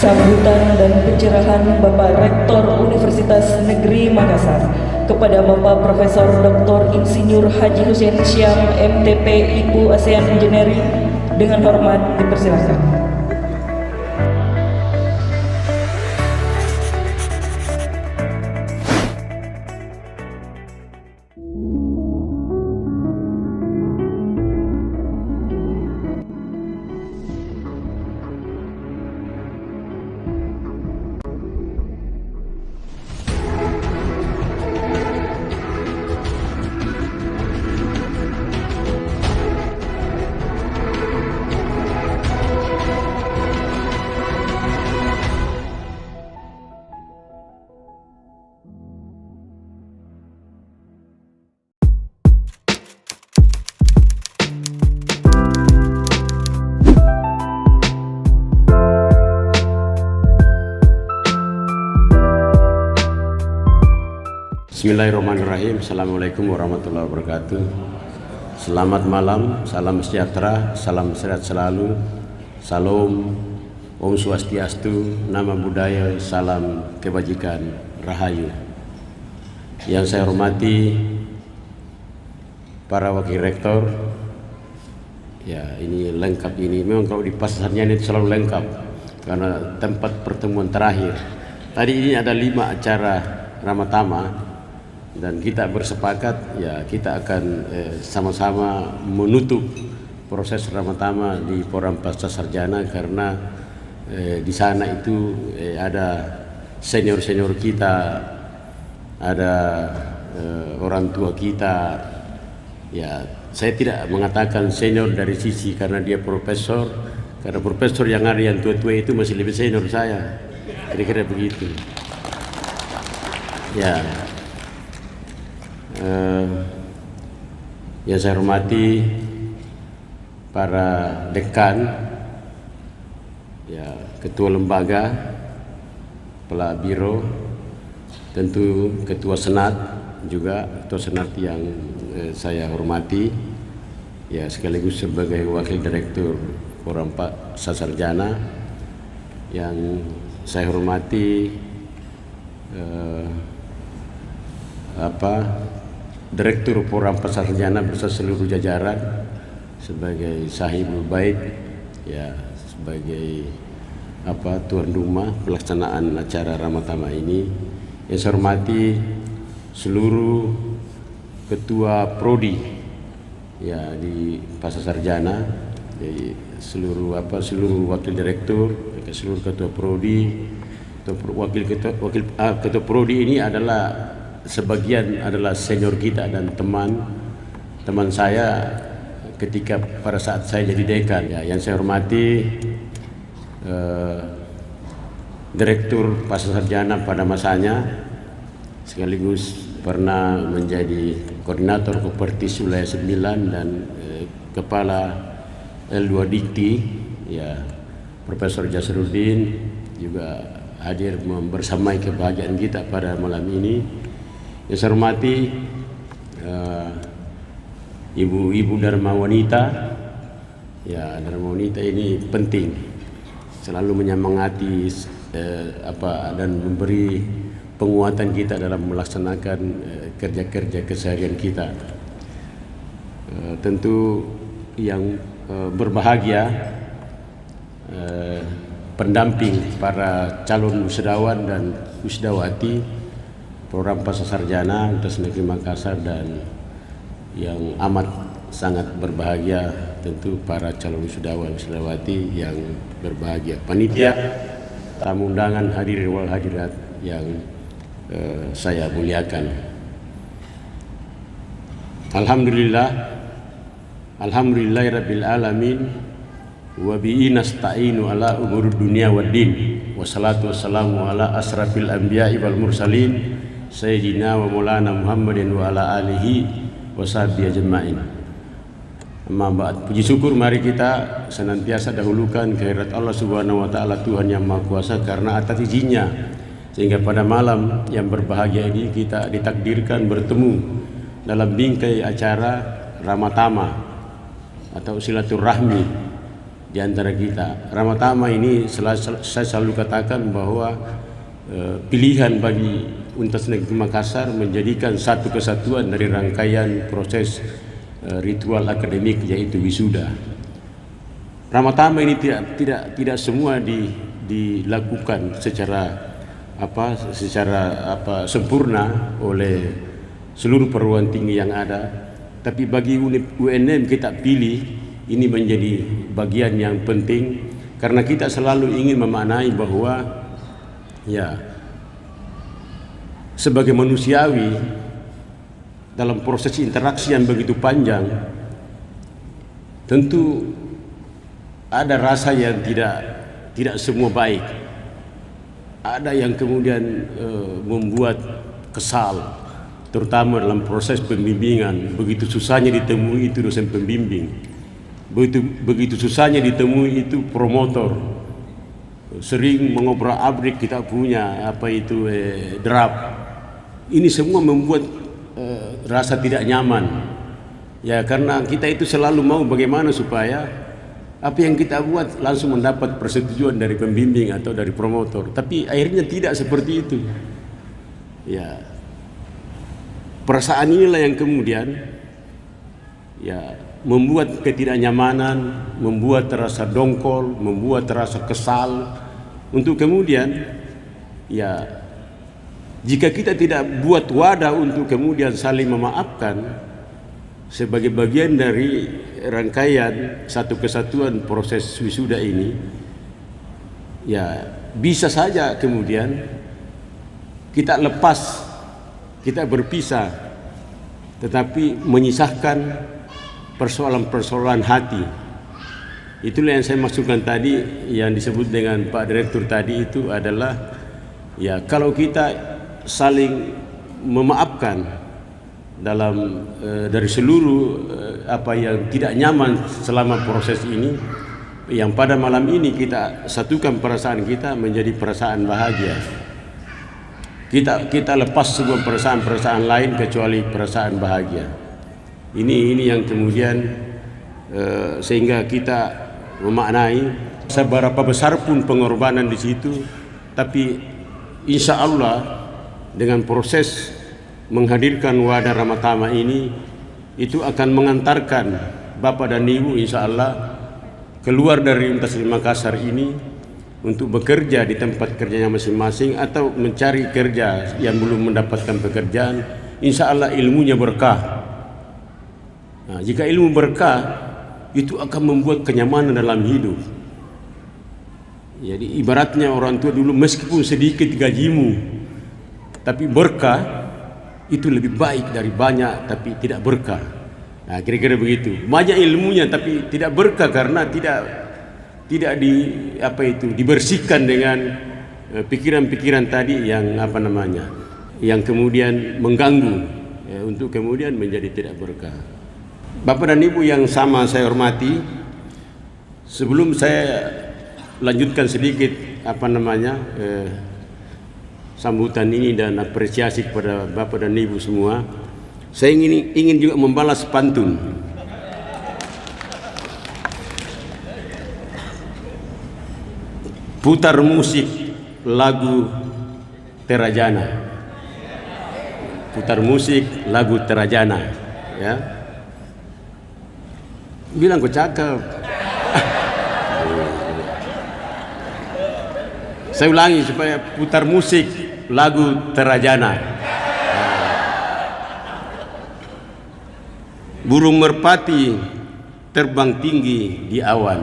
Sambutan dan pencerahan Bapak Rektor Universitas Negeri Makassar kepada Bapak Profesor Dr. Insinyur Haji Hussein Syam MTP IPU ASEAN Engineering dengan hormat dipersilakan. Bismillahirrahmanirrahim. Assalamualaikum warahmatullahi wabarakatuh. Selamat malam, salam sejahtera, salam sehat selalu, salam, Om Swastiastu, nama budaya, salam kebajikan, rahayu. Yang saya hormati para wakil rektor, ya ini lengkap ini. Memang kalau di pasarnya ini selalu lengkap karena tempat pertemuan terakhir. Tadi ini ada 5 acara Ramatama. Dan kita bersepakat ya kita akan sama-sama menutup proses Ramatama di Forum Pasca Sarjana karena di sana itu ada senior-senior kita, ada orang tua kita. Ya, saya tidak mengatakan senior dari sisi karena dia profesor, karena profesor yang ada yang tua-tua itu masih lebih senior saya. Kira-kira begitu. Ya. Yang saya hormati para dekan, ya ketua lembaga, kepala biro, tentu ketua senat juga ketua senat yang saya hormati, ya sekaligus sebagai wakil direktur Forum Pasca Sarjana yang saya hormati Direktur Forum Pasca Sarjana beserta seluruh jajaran sebagai sahibul bait, ya sebagai tuan rumah pelaksanaan acara Ramatama ini. Yang saya hormati seluruh ketua prodi ya di Pasca Sarjana, jadi seluruh wakil direktur, seluruh ketua prodi, ketua prodi ini adalah sebagian adalah senior kita dan teman saya ketika pada saat saya jadi dekan. Ya, yang saya hormati Direktur Pasca Sarjana pada masanya, sekaligus pernah menjadi koordinator Kopertis Wilayah 9 dan Kepala L2 Dikti, ya Profesor Jasruddin juga hadir membersamai kebahagiaan kita pada malam ini. Yang saya hormati ibu-ibu Dharma Wanita, ya Dharma Wanita ini penting, selalu menyemangati dan memberi penguatan kita dalam melaksanakan kerja-kerja keseharian kita. Tentu yang berbahagia pendamping para calon wisudawan dan wisudawati Program Pasca Sarjana Universitas Negeri Makassar, dan yang amat sangat berbahagia tentu para calon wisudawan wisudawati yang berbahagia, panitia, tamu undangan, hadirin wal hadirat yang saya muliakan. Alhamdulillahirabbil alamin wa bihi nasta'inu ala umurud dunya waddin. Wassalatu wassalamu ala asrafil anbiya'i wal mursalin Sayyidina wa Maulana Muhammadin wa ala alihi wa sahbihi ajma'in. Amma ba'd. Puji syukur mari kita senantiasa dahulukan kehadirat Allah Subhanahu wa taala, Tuhan yang Maha Kuasa, karena atas izinnya sehingga pada malam yang berbahagia ini kita ditakdirkan bertemu dalam bingkai acara Ramatama atau silaturahmi di antara kita. Ramatama ini saya selalu katakan bahwa pilihan bagi Universitas Negeri Makassar menjadikan satu kesatuan dari rangkaian proses ritual akademik yaitu wisuda. Ramatama ini tidak semua dilakukan secara sempurna oleh seluruh perguruan tinggi yang ada, tapi bagi UNM kita pilih ini menjadi bagian yang penting karena kita selalu ingin memaknai bahwa ya sebagai manusiawi dalam proses interaksi yang begitu panjang tentu ada rasa yang tidak semua baik. Ada yang kemudian membuat kesal, terutama dalam proses pembimbingan. Begitu susahnya ditemui itu dosen pembimbing, begitu susahnya ditemui itu promotor. Sering mengobrak-abrik kita punya draft. Ini semua membuat rasa tidak nyaman. Ya karena kita itu selalu mau bagaimana supaya apa yang kita buat langsung mendapat persetujuan dari pembimbing atau dari promotor, tapi akhirnya tidak seperti itu. Ya, perasaan inilah yang kemudian ya membuat ketidaknyamanan, membuat terasa dongkol, membuat terasa kesal, untuk kemudian ya jika kita tidak buat wadah untuk kemudian saling memaafkan sebagai bagian dari rangkaian satu kesatuan proses wisuda ini, ya bisa saja kemudian kita lepas, kita berpisah, tetapi menyisahkan persoalan-persoalan hati. Itulah yang saya maksudkan tadi, yang disebut dengan Pak Direktur tadi itu adalah ya kalau kita saling memaafkan dalam dari seluruh apa yang tidak nyaman selama proses ini, yang pada malam ini kita satukan perasaan kita menjadi perasaan bahagia. Kita lepas sebuah perasaan lain kecuali perasaan bahagia. Ini yang kemudian sehingga kita memaknai seberapa besar pun pengorbanan di situ, tapi insya Allah dengan proses menghadirkan wadah Ramatama ini itu akan mengantarkan Bapak dan Ibu insya Allah keluar dari Universitas Makassar ini untuk bekerja di tempat kerjanya masing-masing atau mencari kerja yang belum mendapatkan pekerjaan. Insya Allah ilmunya berkah. Nah, jika ilmu berkah itu akan membuat kenyamanan dalam hidup. Jadi ibaratnya orang tua dulu, meskipun sedikit gajimu tapi berkah itu lebih baik dari banyak tapi tidak berkah. Nah, kira-kira begitu. Banyak ilmunya tapi tidak berkah karena tidak dibersihkan dengan pikiran-pikiran tadi yang yang kemudian mengganggu ya, untuk kemudian menjadi tidak berkah. Bapak dan Ibu yang sama saya hormati, sebelum saya lanjutkan sedikit sambutan ini dan apresiasi kepada Bapak dan Ibu semua, saya ingin juga membalas pantun. Putar musik lagu Terajana. Putar musik lagu Terajana, ya. Bilang kok cakep. Saya ulangi supaya putar musik lagu Terajana. Burung merpati terbang tinggi di awan.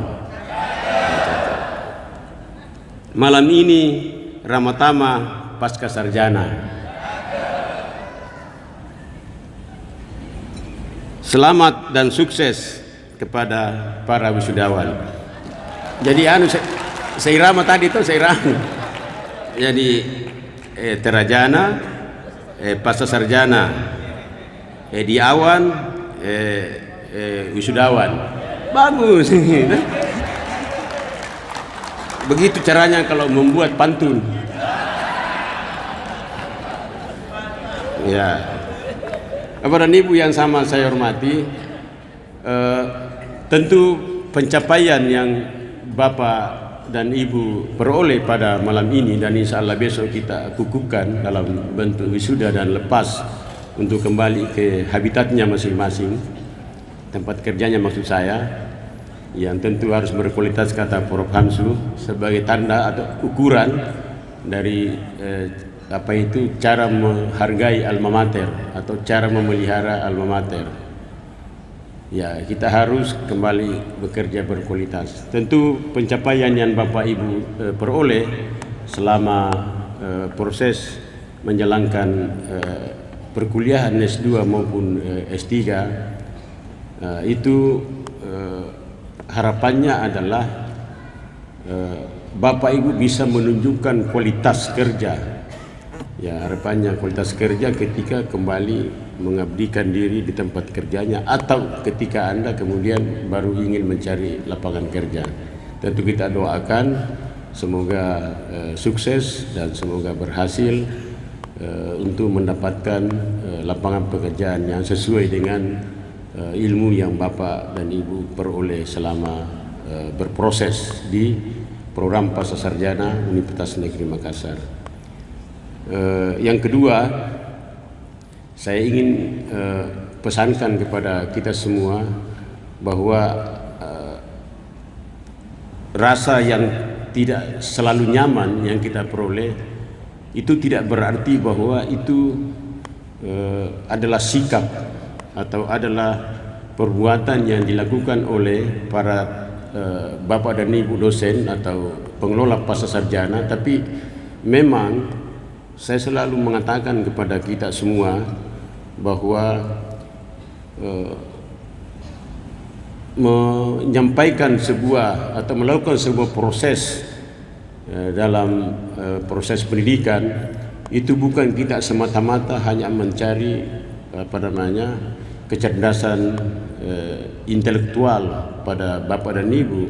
Malam ini Ramatama pasca sarjana. Selamat dan sukses kepada para wisudawan. Jadi saya irama tadi itu saya irama. Jadi Terajana, pasca sarjana, di awan, wisudawan. Bagus. Begitu caranya kalau membuat pantun. Ya. Bapak dan Ibu yang sama saya hormati, tentu pencapaian yang Bapak dan Ibu peroleh pada malam ini, dan insya Allah besok kita kukuhkan dalam bentuk wisuda dan lepas untuk kembali ke habitatnya masing-masing, tempat kerjanya maksud saya, yang tentu harus berkualitas, kata Prof. Hamsu, sebagai tanda atau ukuran dari cara menghargai alma mater atau cara memelihara alma mater. Ya, kita harus kembali bekerja berkualitas. Tentu pencapaian yang Bapak Ibu peroleh selama proses menjalankan perkuliahan S2 maupun S3 itu harapannya adalah Bapak Ibu bisa menunjukkan kualitas kerja. Ya, harapannya kualitas kerja ketika kembali mengabdikan diri di tempat kerjanya, atau ketika Anda kemudian baru ingin mencari lapangan kerja. Tentu kita doakan semoga sukses dan semoga berhasil untuk mendapatkan lapangan pekerjaan yang sesuai dengan ilmu yang Bapak dan Ibu peroleh selama berproses di program Pascasarjana Universitas Negeri Makassar. Yang kedua, saya ingin pesankan kepada kita semua bahwa rasa yang tidak selalu nyaman yang kita peroleh itu tidak berarti bahwa itu adalah sikap atau adalah perbuatan yang dilakukan oleh para Bapak dan Ibu dosen atau pengelola Pascasarjana, tapi memang saya selalu mengatakan kepada kita semua bahwa menyampaikan sebuah atau melakukan sebuah proses dalam proses pendidikan itu bukan kita semata-mata hanya mencari kecerdasan intelektual pada Bapak dan Ibu,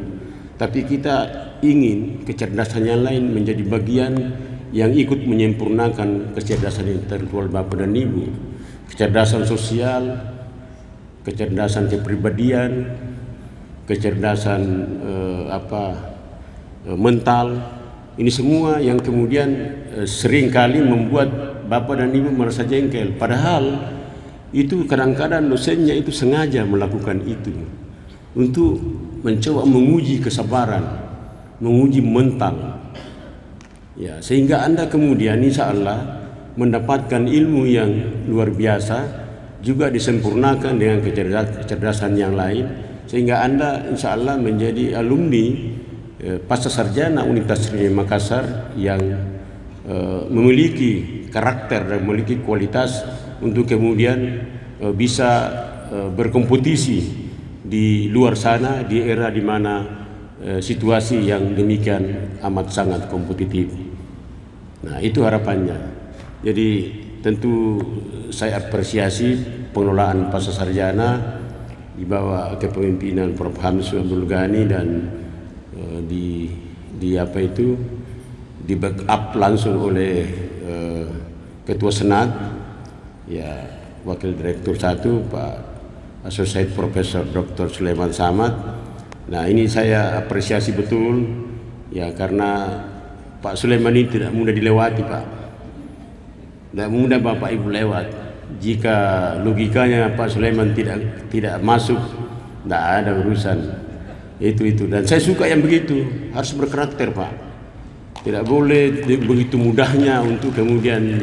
tapi kita ingin kecerdasan yang lain menjadi bagian yang ikut menyempurnakan kecerdasan intelektual Bapak dan Ibu, kecerdasan sosial, kecerdasan kepribadian, kecerdasan mental. Ini semua yang kemudian seringkali membuat Bapak dan Ibu merasa jengkel, padahal itu kadang-kadang dosennya itu sengaja melakukan itu untuk mencoba menguji kesabaran, menguji mental. Ya, sehingga Anda kemudian insya Allah mendapatkan ilmu yang luar biasa, juga disempurnakan dengan kecerdasan yang lain, sehingga Anda insya Allah menjadi alumni Pascasarjana Universitas Negeri Makassar yang memiliki karakter dan memiliki kualitas untuk kemudian bisa berkompetisi di luar sana di era di mana situasi yang demikian amat sangat kompetitif. Nah, itu harapannya. Jadi tentu saya apresiasi pengelolaan Pascasarjana di bawah kepemimpinan Prof. Hamsu Abdul Ghani dan di backup langsung oleh Ketua Senat, ya, Wakil Direktur 1 Pak Associate Profesor Dr. Sulaiman Samad. Nah, ini saya apresiasi betul, ya, karena Pak Sulaiman ini tidak mudah dilewati, Pak. Tidak mudah Bapak Ibu lewat. Jika logikanya Pak Sulaiman tidak masuk, tidak ada urusan. Itu. Dan saya suka yang begitu, harus berkarakter, Pak. Tidak boleh begitu mudahnya untuk kemudian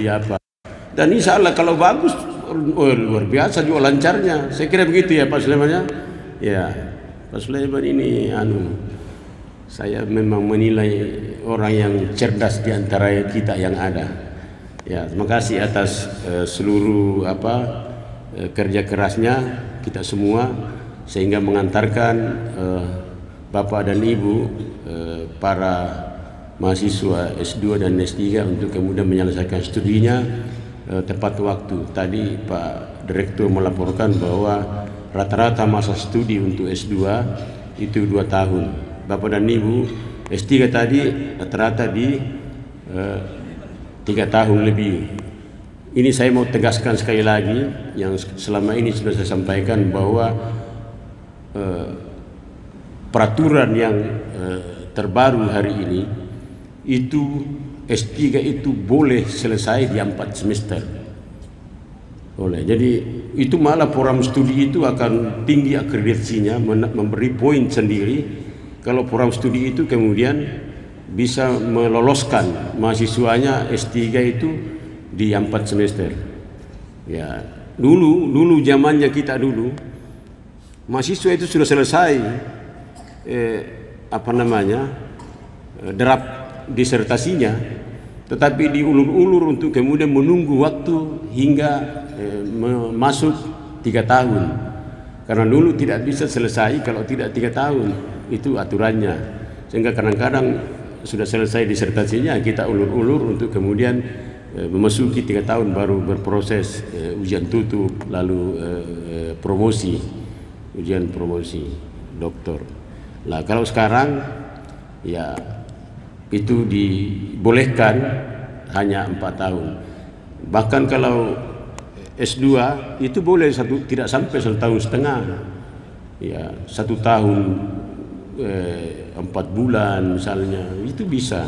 Dan insya Allah kalau bagus, luar biasa juga lancarnya. Saya kira begitu ya Pak Sulaiman ya. Ya, Pak Sulaiman ini saya memang menilai orang yang cerdas di antara kita yang ada. Ya, terima kasih atas seluruh kerja kerasnya kita semua sehingga mengantarkan Bapak dan Ibu para mahasiswa S2 dan S3 untuk kemudian menyelesaikan studinya tepat waktu. Tadi Pak Direktur melaporkan bahwa rata-rata masa studi untuk S2 itu 2 tahun. Bapak dan Ibu S3 tadi rata-rata di 3 tahun lebih. Ini saya mau tegaskan sekali lagi yang selama ini sudah saya sampaikan bahwa peraturan yang terbaru hari ini itu S3 itu boleh selesai di 4 semester. Boleh. Jadi itu malah program studi itu akan tinggi akreditasinya, memberi poin sendiri kalau program studi itu kemudian bisa meloloskan mahasiswanya S3 itu di 4 semester. Ya, dulu zamannya kita dulu mahasiswa itu sudah selesai draft disertasinya, tetapi diulur-ulur untuk kemudian menunggu waktu hingga masuk 3 tahun, karena dulu tidak bisa selesai kalau tidak 3 tahun, itu aturannya. Sehingga kadang-kadang sudah selesai disertasinya kita ulur-ulur untuk kemudian memasuki 3 tahun baru berproses ujian tutup, lalu ujian promosi doktor. Nah, kalau sekarang ya itu dibolehkan hanya 4 tahun. Bahkan kalau S2 itu boleh tidak sampai 1,5 tahun. Ya, 1 tahun 4 bulan misalnya, itu bisa.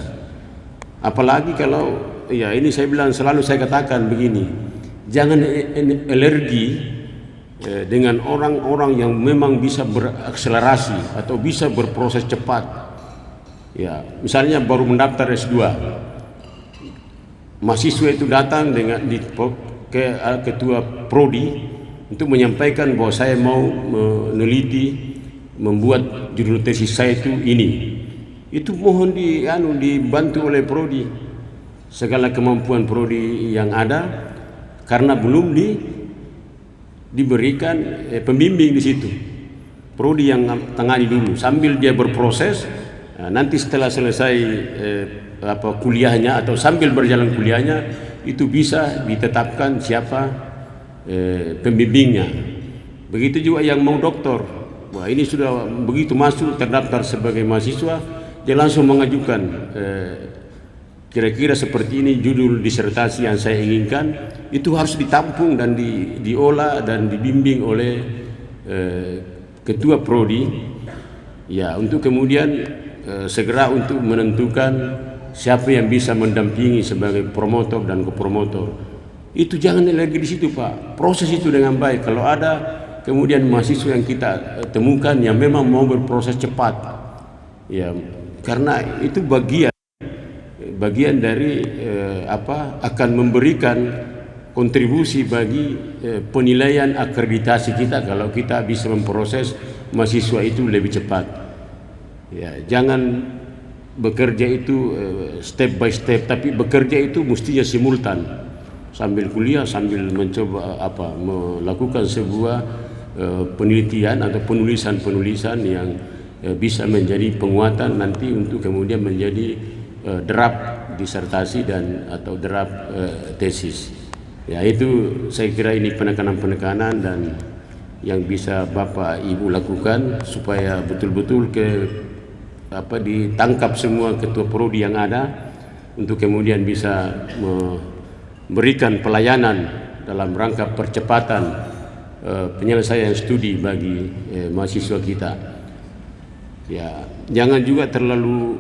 Apalagi kalau ya ini saya bilang, selalu saya katakan begini, jangan alergi dengan orang-orang yang memang bisa berakselerasi atau bisa berproses cepat. Ya, misalnya baru mendaftar S2, mahasiswa itu datang ke ketua prodi untuk menyampaikan bahwa saya mau meneliti, membuat judul tesis saya itu ini. Itu mohon dibantu oleh prodi, segala kemampuan prodi yang ada, karena belum diberikan pembimbing di situ. Prodi yang tangani dulu sambil dia berproses. Nanti setelah selesai kuliahnya atau sambil berjalan kuliahnya, itu bisa ditetapkan siapa pembimbingnya. Begitu juga yang mau doktor. Wah, ini sudah begitu masuk terdaftar sebagai mahasiswa, dia langsung mengajukan kira-kira seperti ini judul disertasi yang saya inginkan. Itu harus ditampung dan diolah dan dibimbing oleh ketua prodi, ya, untuk kemudian segera untuk menentukan siapa yang bisa mendampingi sebagai promotor dan kopromotor. Itu jangan lagi di situ, Pak. Proses itu dengan baik. Kalau ada kemudian mahasiswa yang kita temukan yang memang mau berproses cepat, ya, karena itu bagian dari akan memberikan kontribusi bagi penilaian akreditasi kita kalau kita bisa memproses mahasiswa itu lebih cepat. Ya, jangan bekerja itu step by step, tapi bekerja itu mestinya simultan, sambil kuliah, sambil mencoba melakukan sebuah penelitian atau penulisan yang bisa menjadi penguatan nanti untuk kemudian menjadi draft disertasi atau draft tesis. Ya, itu saya kira ini penekanan-penekanan dan yang bisa Bapak Ibu lakukan supaya betul-betul ditangkap semua ketua prodi yang ada untuk kemudian bisa memberikan pelayanan dalam rangka percepatan penyelesaian studi bagi mahasiswa kita. Ya, jangan juga terlalu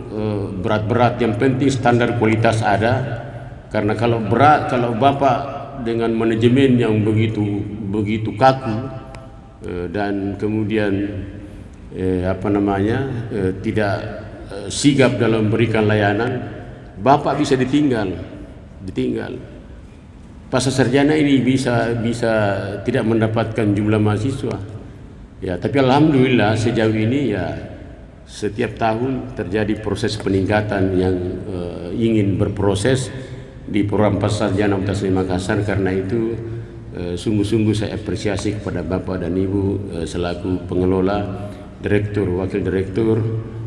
berat-berat, yang penting standar kualitas ada, karena kalau Bapak dengan manajemen yang begitu kaku dan kemudian tidak sigap dalam memberikan layanan, Bapak bisa ditinggal. Pasca sarjana ini bisa tidak mendapatkan jumlah mahasiswa. Ya, tapi alhamdulillah sejauh ini ya setiap tahun terjadi proses peningkatan yang ingin berproses di program pasca sarjana Universitas Makassar. Karena itu sungguh-sungguh saya apresiasi kepada Bapak dan Ibu selaku pengelola, direktur, wakil direktur,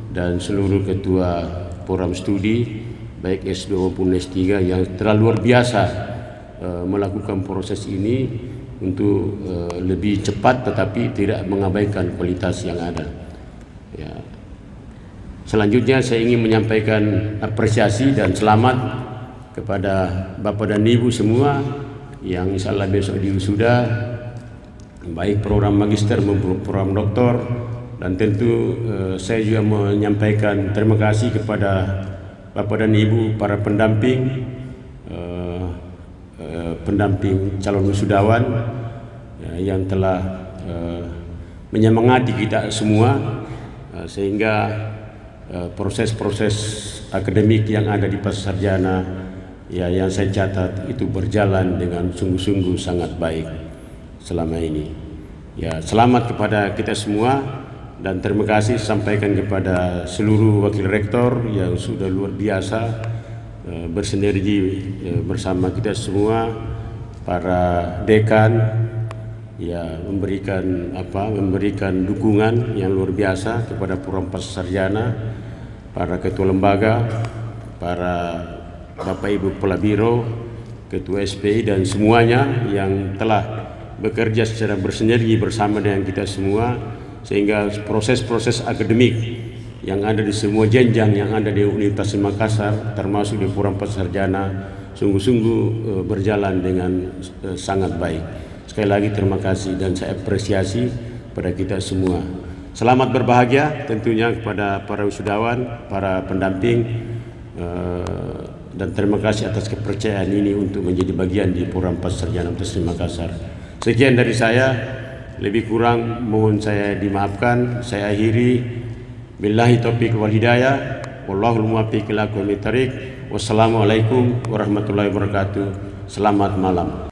dan seluruh ketua program studi baik S2 maupun S3 yang telah luar biasa melakukan proses ini untuk lebih cepat tetapi tidak mengabaikan kualitas yang ada. Ya. Selanjutnya saya ingin menyampaikan apresiasi dan selamat kepada Bapak dan Ibu semua yang insya Allah besok diwisuda, baik program magister maupun program doktor, Dan tentu saya juga menyampaikan terima kasih kepada Bapak dan Ibu para pendamping calon wisudawan yang telah menyemangati kita semua sehingga proses-proses akademik yang ada di Pasca Sarjana yang saya catat itu berjalan dengan sungguh-sungguh sangat baik selama ini. Ya, selamat kepada kita semua. Dan terima kasih sampaikan kepada seluruh wakil rektor yang sudah luar biasa bersinergi bersama kita semua, para dekan ya memberikan dukungan yang luar biasa kepada program Pasca Sarjana, para ketua lembaga, para Bapak Ibu Kepala Biro, Ketua SPI dan semuanya yang telah bekerja secara bersinergi bersama dengan kita semua, sehingga proses-proses akademik yang ada di semua jenjang yang ada di Universitas Makassar termasuk di program Pasca Sarjana sungguh-sungguh berjalan dengan sangat baik. Sekali lagi terima kasih dan saya apresiasi pada kita semua. Selamat berbahagia tentunya kepada para wisudawan, para pendamping, dan terima kasih atas kepercayaan ini untuk menjadi bagian di program Pasca Sarjana Universitas Makassar. Sekian dari saya. Lebih kurang mohon saya dimaafkan. Saya akhiri, billahi taufiq wal hidayah, wallahul muwaffiq ila aqwamit thariq. Wassalamualaikum warahmatullahi wabarakatuh. Selamat malam.